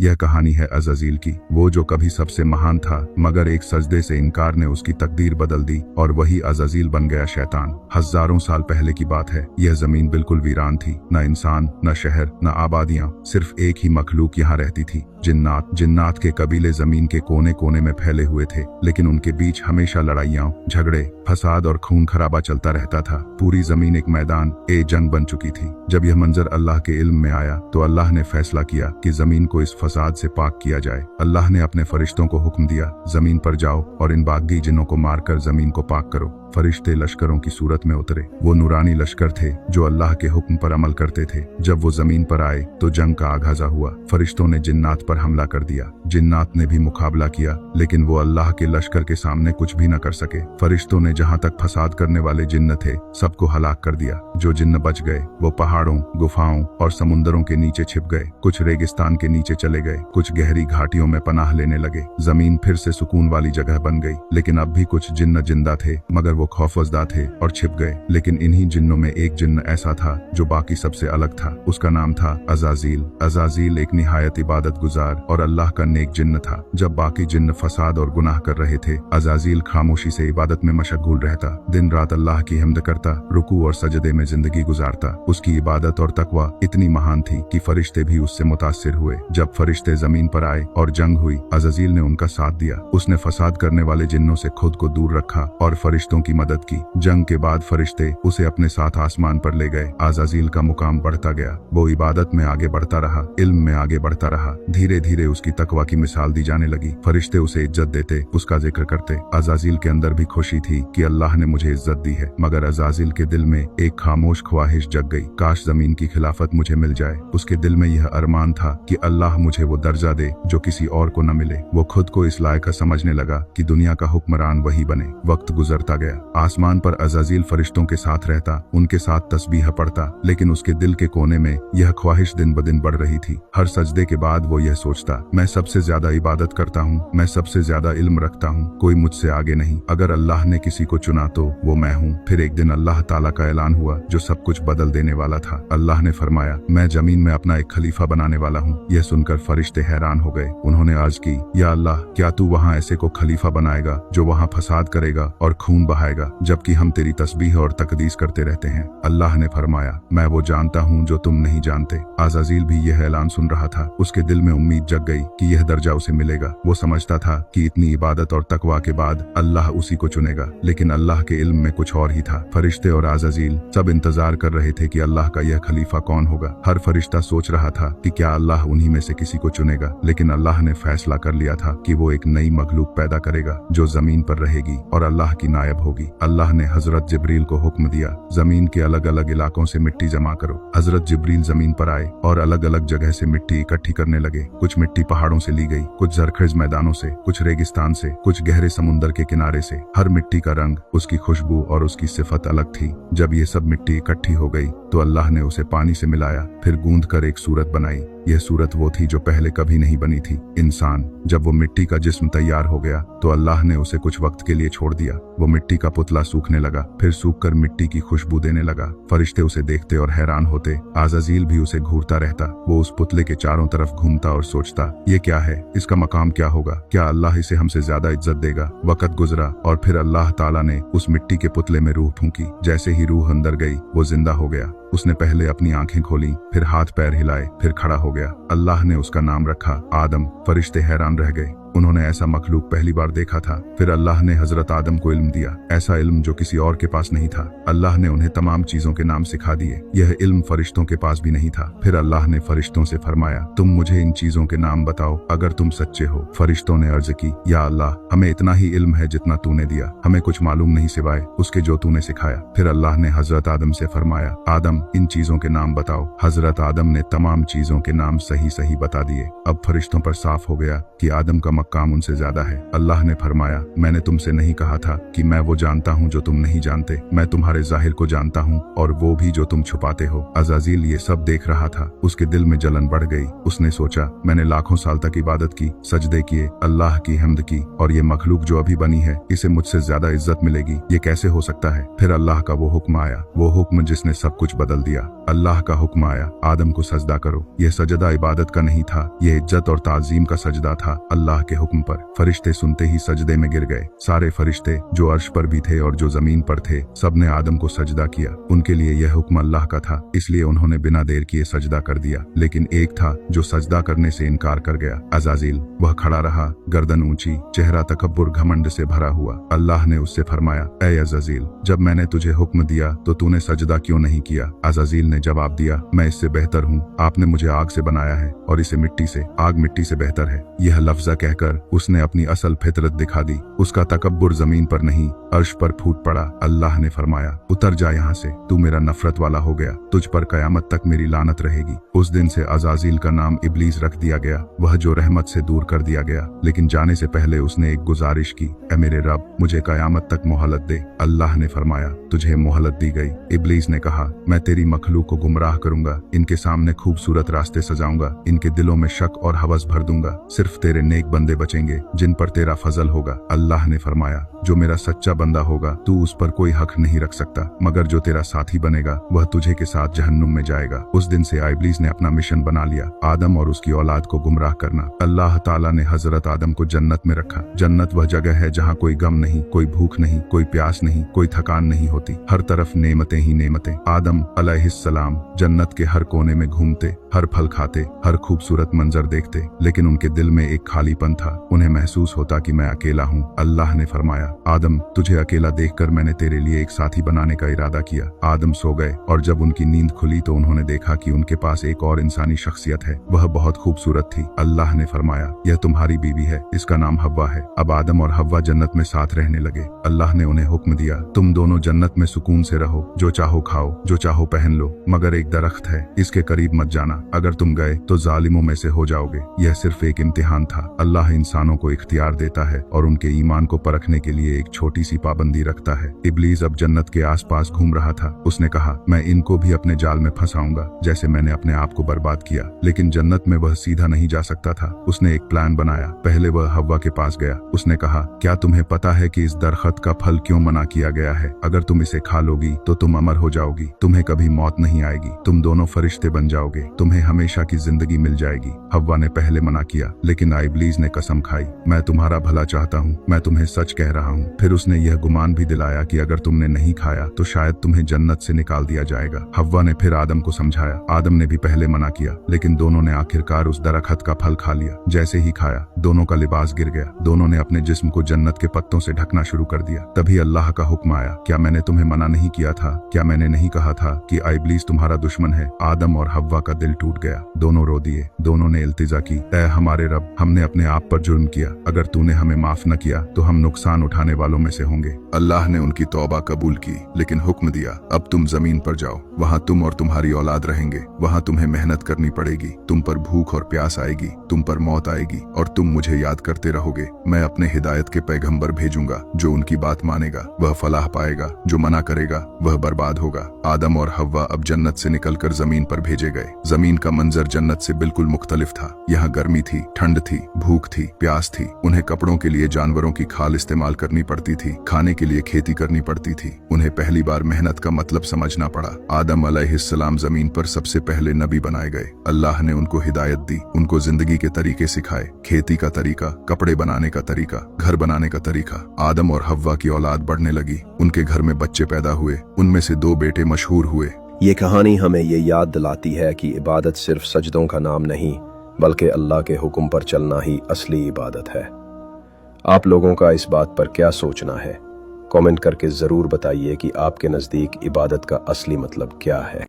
यह कहानी है अज़ाज़ील की, वो जो कभी सबसे महान था मगर एक सजदे से इनकार ने उसकी तकदीर बदल दी और वही अज़ाज़ील बन गया शैतान। हजारों साल पहले की बात है। यह जमीन बिल्कुल वीरान थी, न इंसान, न शहर, न आबादियां, सिर्फ एक ही मखलूक यहाँ रहती थी, जिन्नात। जिन्नात के कबीले जमीन के कोने कोने में फैले हुए थे, लेकिन उनके बीच हमेशा लड़ाइयां, झगड़े, फसाद और खून खराबा चलता रहता था। पूरी जमीन एक मैदान ए जंग बन चुकी थी। जब यह मंजर अल्लाह के इल्म में आया तो अल्लाह ने फैसला किया कि जमीन को इस फसाद से पाक किया जाए। अल्लाह ने अपने फरिश्तों को हुक्म दिया, जमीन पर जाओ और इन बागी जिन्नों को मारकर जमीन को पाक करो। फरिश्ते लश्करों की सूरत में उतरे। वो नूरानी लश्कर थे जो अल्लाह के हुक्म पर अमल करते थे। जब वो जमीन पर आए तो जंग का आगाजा हुआ। फरिश्तों ने जिन्नात पर हमला कर दिया। जिन्नात ने भी मुकाबला किया, लेकिन वो अल्लाह के लश्कर के सामने कुछ भी न कर सके। फरिश्तों ने जहां तक फसाद करने वाले जिन्न थे सबको हलाक कर दिया। जो जिन्न बच गए वो पहाड़ों, गुफाओं और समुंदरों के नीचे छिप गए। कुछ रेगिस्तान के नीचे चले गए, कुछ गहरी घाटियों में पनाह लेने लगे। जमीन फिर से सुकून वाली जगह बन गई। लेकिन अब भी कुछ जिन्न जिंदा थे, मगर वो खौफजदा थे और छिप गए। लेकिन इन्हीं जिन्नों में एक जिन्न ऐसा था जो बाकी सबसे अलग था। उसका नाम था अज़ाज़ील। अज़ाज़ील एक निहायत इबादत गुजार और अल्लाह का नेक जिन्न था। जब बाकी जिन्न फसाद और गुनाह कर रहे थे, अज़ाज़ील खामोशी से इबादत में मशगूल रहता। दिन रात अल्लाह की हिम्द करता, रुकू और सजदे में जिंदगी गुजारता। उसकी इबादत और तकवा इतनी महान थी कि फरिश्ते भी उससे मुतासिर हुए। जब फरिश्ते जमीन पर आए और जंग हुई, अज़ाज़ील ने उनका साथ दिया। उसने फसाद करने वाले जिन्नों से खुद को दूर रखा और फरिश्तों की मदद की। जंग के बाद फरिश्ते उसे अपने साथ आसमान पर ले गए। अज़ाज़ील का मुकाम बढ़ता गया। वो इबादत में आगे बढ़ता रहा, इल्म में आगे बढ़ता रहा। धीरे धीरे उसकी तकवा की मिसाल दी जाने लगी। फरिश्ते उसे इज्जत देते, उसका जिक्र करते। अज़ाज़ील के अंदर भी खुशी थी कि अल्लाह ने मुझे इज्जत दी है, मगर अज़ाज़ील के दिल में एक खामोश ख्वाहिश जग गई, काश जमीन की खिलाफत मुझे मिल जाए। उसके दिल में यह अरमान था कि अल्लाह मुझे वो दर्जा दे जो किसी और को न मिले। वो खुद को इस लायक समझने लगा कि दुनिया का हुक्मरान वही बने। वक्त गुजरता गया। आसमान पर अज़ाज़ील फरिश्तों के साथ रहता, उनके साथ तस्बीह पढ़ता, लेकिन उसके दिल के कोने में यह ख्वाहिश दिन ब दिन बढ़ रही थी। हर सजदे के बाद वो यह सोचता, मैं सबसे ज्यादा इबादत करता हूँ, मैं सबसे ज्यादा इल्म रखता हूँ, कोई मुझसे आगे नहीं। अगर अल्लाह ने किसी को चुना तो वो मैं हूँ। फिर एक दिन अल्लाह ताला का ऐलान हुआ जो सब कुछ बदल देने वाला था। अल्लाह ने फरमाया, मैं जमीन में अपना एक खलीफा बनाने वाला हूँ। यह सुनकर फरिश्ते हैरान हो गए। उन्होंने अर्ज की, या अल्लाह, क्या तू वहाँ ऐसे को खलीफा बनाएगा जो वहाँ फसाद करेगा और खून बहाएगा, जबकि हम तेरी तस्बीह और तकदीस करते रहते हैं। अल्लाह ने फरमाया, मैं वो जानता हूँ जो तुम नहीं जानते। अज़ाज़ील भी यह ऐलान सुन रहा था। उसके दिल में उम्मीद जग गई कि यह दर्जा उसे मिलेगा। वो समझता था कि इतनी इबादत और तकवा के बाद अल्लाह उसी को चुनेगा, लेकिन अल्लाह के इल्म में कुछ और ही था। फरिश्ते और अज़ाज़ील सब इंतजार कर रहे थे कि अल्लाह का यह खलीफा कौन होगा। हर फरिश्ता सोच रहा था कि क्या अल्लाह उन्हीं में से किसी को चुनेगा, लेकिन अल्लाह ने फैसला कर लिया था कि वो एक नई मखलूक पैदा करेगा जो जमीन पर रहेगी और अल्लाह की नायब होगी। अल्लाह ने हजरत जिब्रील को हुक्म दिया, जमीन के अलग अलग इलाकों से मिट्टी जमा करो। हजरत जिब्रील जमीन पर आए और अलग अलग जगह से मिट्टी इकट्ठी करने लगे। कुछ मिट्टी पहाड़ों से ली गई, कुछ जरखेज मैदानों से, कुछ रेगिस्तान से, कुछ गहरे समुंदर के किनारे से। हर मिट्टी का रंग, उसकी खुशबू और उसकी सिफत अलग थी। जब ये सब मिट्टी इकट्ठी हो गई तो अल्लाह ने उसे पानी से मिलाया, फिर गूंद कर एक सूरत बनाई। यह सूरत वो थी जो पहले कभी नहीं बनी थी, इंसान। जब वो मिट्टी का जिस्म तैयार हो गया तो अल्लाह ने उसे कुछ वक्त के लिए छोड़ दिया। वो मिट्टी का पुतला सूखने लगा, फिर सूख कर मिट्टी की खुशबू देने लगा। फरिश्ते उसे देखते और हैरान होते। अज़ाज़ील भी उसे घूरता रहता। वो उस पुतले के चारों तरफ घूमता और सोचता, ये क्या है, इसका मकाम क्या होगा, क्या अल्लाह इसे हमसे ज्यादा इज्जत देगा। वक्त गुजरा और फिर अल्लाह ताला ने उस मिट्टी के पुतले में रूह फूंकी। जैसे ही रूह अंदर गई वो जिंदा हो गया। उसने पहले अपनी आंखें खोली, फिर हाथ पैर हिलाए, फिर खड़ा हो गया। अल्लाह ने उसका नाम रखा आदम। फरिश्ते हैरान रह गए। उन्होंने ऐसा मखलूक पहली बार देखा था। फिर अल्लाह ने हजरत आदम को इल्म दिया, ऐसा इल्म जो किसी और के पास नहीं था। अल्लाह ने उन्हें तमाम चीजों के नाम सिखा दिए। यह इल्म फरिश्तों के पास भी नहीं था। फिर अल्लाह ने फरिश्तों से फरमाया, तुम मुझे इन चीजों के नाम बताओ अगर तुम सच्चे हो। फरिश्तों ने अर्ज की, या अल्लाह, हमें इतना ही इल्म है जितना तूने दिया, हमें कुछ मालूम नहीं सिवाय उसके जो तूने सिखाया। फिर अल्लाह ने हजरत आदम से फरमाया, आदम, इन चीजों के नाम बताओ। हजरत आदम ने तमाम चीजों के नाम सही सही बता दिए। अब फरिश्तों पर साफ हो गया कि आदम का मक्काम उनसे ज्यादा है। अल्लाह ने फरमाया, मैंने तुमसे नहीं कहा था कि मैं वो जानता हूँ जो तुम नहीं जानते। मैं तुम्हारे जाहिर को जानता हूँ और वो भी जो तुम छुपाते हो। अज़ाज़ील ये सब देख रहा था। उसके दिल में जलन बढ़ गई। उसने सोचा, मैंने लाखों साल तक इबादत की, सजदे किए, अल्लाह की हम्द की, और ये मखलूक जो अभी बनी है इसे मुझसे ज्यादा इज्जत मिलेगी, ये कैसे हो सकता है। फिर अल्लाह का वो हुक्म आया, वो हुक्म जिसने सब कुछ बदल दिया। अल्लाह का हुक्म आया, आदम को सजदा करो। यह सजदा इबादत का नहीं था, यह इज्जत और ताज़ीम का सजदा था। अल्लाह के हुक्म पर फरिश्ते सुनते ही सजदे में गिर गए। सारे फरिश्ते जो अर्श पर भी थे और जो जमीन पर थे, सबने आदम को सजदा किया। उनके लिए यह हुक्म अल्लाह का था, इसलिए उन्होंने बिना देर किए सजदा कर दिया। लेकिन एक था जो सजदा करने से इनकार कर गया, अज़ाज़ील। वह खड़ा रहा, गर्दन ऊंची, चेहरा तकब्बुर घमंड से भरा हुआ। अल्लाह ने उससे फरमाया, ऐ अज़ाज़ील, जब मैंने तुझे हुक्म दिया तो तूने सजदा क्यों नहीं किया। अज़ाज़ील ने जवाब दिया, मैं इससे बेहतर हूँ। आपने मुझे आग से बनाया है और इसे मिट्टी से, आग मिट्टी से बेहतर है। यह लफ्ज़ कहकर उसने अपनी असल फितरत दिखा दी। उसका तकब्बुर जमीन पर नहीं अर्श पर फूट पड़ा। अल्लाह ने फरमाया, उतर जा यहाँ से, तू मेरा नफरत वाला हो गया, तुझ पर कयामत तक मेरी लानत रहेगी। उस दिन से अज़ाज़ील का नाम इब्लीस रख दिया गया, वह जो रहमत से दूर कर दिया गया। लेकिन जाने से पहले उसने एक गुजारिश की, ऐ मेरे रब, मुझे कयामत तक मोहलत दे। अल्लाह ने फरमाया, तुझे मोहलत दी गई। इब्लीस ने कहा, मैं तेरी मखलूक को गुमराह करूंगा, इनके सामने खूबसूरत रास्ते सजाऊंगा, इनके दिलों में शक और हवस भर दूंगा, सिर्फ तेरे नेक बंदे बचेंगे जिन पर तेरा फजल होगा। अल्लाह ने फरमाया, जो मेरा सच्चा बंदा होगा तू उस पर कोई हक नहीं रख सकता, मगर जो तेरा साथी बनेगा वह तुझे के साथ जहन्नुम में जाएगा। उस दिन से इब्लीस ने अपना मिशन बना लिया, आदम और उसकी औलाद को गुमराह करना। अल्लाह ताला ने हजरत आदम को जन्नत में रखा। जन्नत वह जगह है जहाँ कोई गम नहीं, कोई भूख नहीं, कोई प्यास नहीं, कोई थकान नहीं होती, हर तरफ नेमतें ही नेमतें। आदम अलैहिस्सलाम जन्नत के हर कोने में घूमते, हर फल खाते, हर खूबसूरत मंजर देखते, लेकिन उनके दिल में एक खालीपन था। उन्हें महसूस होता कि मैं अकेला हूँ। अल्लाह ने फरमाया, आदम, तुझे अकेला देखकर मैंने तेरे लिए एक साथी बनाने का इरादा किया। आदम सो गए और जब उनकी नींद खुली तो उन्होंने देखा कि उनके पास एक और इंसानी शख्सियत है। वह बहुत खूबसूरत थी। अल्लाह ने फरमाया, यह तुम्हारी बीवी है, इसका नाम हव्वा है। अब आदम और हव्वा जन्नत में साथ रहने लगे। अल्लाह ने उन्हें हुक्म दिया, तुम दोनों जन्नत में सुकून से रहो, जो चाहो खाओ, जो चाहो पहन लो, मगर एक दरख्त है, इसके करीब मत जाना, अगर तुम गए तो जालिमों में से हो जाओगे। यह सिर्फ एक इम्तिहान था। अल्लाह इंसानों को इख्तियार देता है और उनके ईमान को परखने के लिए एक छोटी सी पाबंदी रखता है। इब्लीस अब जन्नत के आसपास घूम रहा था। उसने कहा, मैं इनको भी अपने जाल में फंसाऊंगा जैसे मैंने अपने आप को बर्बाद किया। लेकिन जन्नत में वह सीधा नहीं जा सकता था। उसने एक प्लान बनाया। पहले वह हव्वा के पास गया। उसने कहा, क्या तुम्हें पता है कि इस दरख्त का फल क्यों मना किया गया है? अगर तुम इसे खा लोगी तो तुम अमर हो जाओगी, तुम्हें कभी मौत नहीं आएगी, तुम दोनों फरिश्ते बन जाओगे, तुम्हें हमेशा की जिंदगी मिल जाएगी। हव्वा ने पहले मना किया, लेकिन इब्लीस ने कसम खाई, मैं तुम्हारा भला चाहता हूँ, मैं तुम्हें सच कह रहा हूँ। फिर उसने यह गुमान भी दिलाया कि अगर तुमने नहीं खाया तो शायद तुम्हें जन्नत से निकाल दिया जाएगा। हव्वा ने फिर आदम को समझाया। आदम ने भी पहले मना किया, लेकिन दोनों ने आखिरकार उस दरख्त का फल खा लिया। जैसे ही खाया, दोनों का लिबास गिर गया। दोनों ने अपने जिस्म को जन्नत के पत्तों से ढकना शुरू कर दिया। तभी अल्लाह का हुक्म आया, क्या मैंने तुम्हें मना नहीं किया था? क्या मैंने नहीं कहा था कि इब्लीस तुम्हारा दुश्मन है? आदम और हव्वा का दिल टूट गया। दोनों रो दिए। दोनों ने इल्तिजा की, ऐ हमारे रब, हमने अपने आप पर जुर्म किया, अगर तूने हमें माफ न किया तो हम नुकसान उठाने वालों में से होंगे। अल्लाह ने उनकी तौबा कबूल की, लेकिन हुक्म दिया, अब तुम जमीन पर जाओ, वहाँ तुम और तुम्हारी औलाद रहेंगे, वहाँ तुम्हें मेहनत करनी पड़ेगी, तुम पर भूख और प्यास आएगी, तुम पर मौत आएगी और तुम मुझे याद करते रहोगे। मैं अपने हिदायत के पैगंबर भेजूंगा, जो उनकी बात मानेगा वह फलाह पाएगा, जो मना करेगा वह बर्बाद होगा। आदम और हव्वा अब जन्नत से निकलकर जमीन पर भेजे गए। जमीन का मंजर जन्नत से बिल्कुल मुख्तलिफ था। यहाँ गर्मी थी, ठंड थी, भूख थी, प्यास थी। उन्हें कपड़ों के लिए जानवरों की खाल इस्तेमाल करनी पड़ती थी, खाने के लिए खेती करनी पड़ती थी। उन्हें पहली बार मेहनत का मतलब समझना पड़ा। आदम अलैहिस्सलाम जमीन पर सबसे पहले नबी बनाए गए। अल्लाह ने उनको हिदायत दी, उनको जिंदगी के तरीके सिखाए, खेती का तरीका, कपड़े बनाने का तरीका, घर बनाने का तरीका। आदम और हव्वा की औलाद बढ़ने लगी। उनके घर में बच्चे पैदा हुए। उनमें से 2 बेटे मशहूर हुए। ये कहानी हमें ये याद दिलाती है कि इबादत सिर्फ सजदों का नाम नहीं, बल्कि अल्लाह के हुक्म पर चलना ही असली इबादत है। आप लोगों का इस बात पर क्या सोचना है? कमेंट करके ज़रूर बताइए कि आपके नज़दीक इबादत का असली मतलब क्या है।